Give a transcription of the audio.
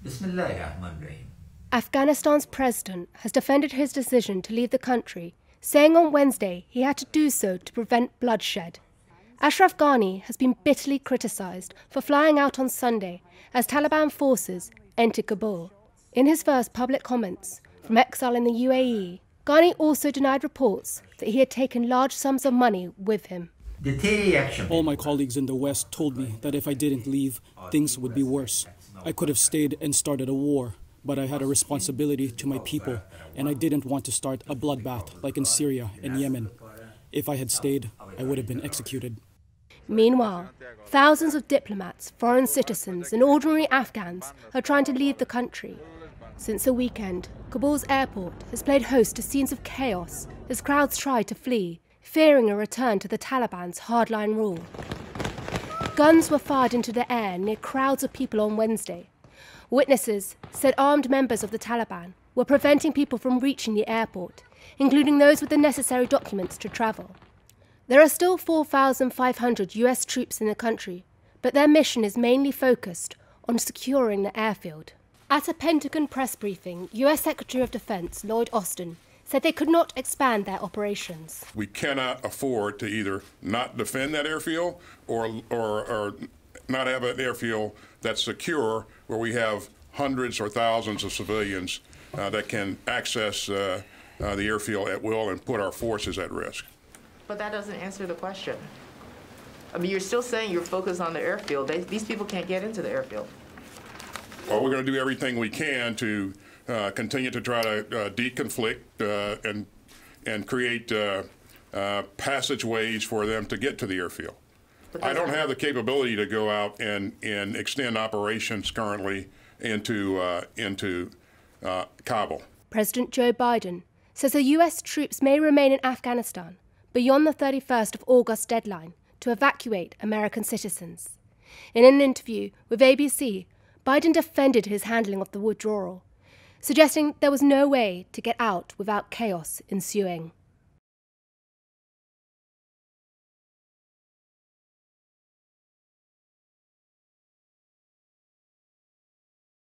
Bismillahirrahmanirrahim. Afghanistan's president has defended his decision to leave the country, saying on Wednesday he had to do so to prevent bloodshed. Ashraf Ghani has been bitterly criticised for flying out on Sunday as Taliban forces entered Kabul. In his first public comments from exile in the UAE, Ghani also denied reports that he had taken large sums of money with him. All my colleagues in the West told me that if I didn't leave, things would be worse. I could have stayed and started a war, but I had a responsibility to my people, and I didn't want to start a bloodbath like in Syria and Yemen. If I had stayed, I would have been executed. Meanwhile, thousands of diplomats, foreign citizens and ordinary Afghans are trying to leave the country. Since the weekend, Kabul's airport has played host to scenes of chaos as crowds try to flee, fearing a return to the Taliban's hardline rule. Guns were fired into the air near crowds of people on Wednesday. Witnesses said armed members of the Taliban were preventing people from reaching the airport, including those with the necessary documents to travel. There are still 4,500 US troops in the country, but their mission is mainly focused on securing the airfield. At a Pentagon press briefing, US Secretary of Defense Lloyd Austin said they could not expand their operations. We cannot afford to either not defend that airfield or not have an airfield that's secure where we have hundreds or thousands of civilians that can access the airfield at will and put our forces at risk. But that doesn't answer the question. I mean, you're still saying you're focused on the airfield. These people can't get into the airfield. Well, we're going to do everything we can to continue to try to deconflict and create passageways for them to get to the airfield. I don't have the capability to go out and extend operations currently into Kabul. President Joe Biden says the US troops may remain in Afghanistan beyond the 31st of August deadline to evacuate American citizens. In an interview with ABC, Biden defended his handling of the withdrawal, suggesting there was no way to get out without chaos ensuing.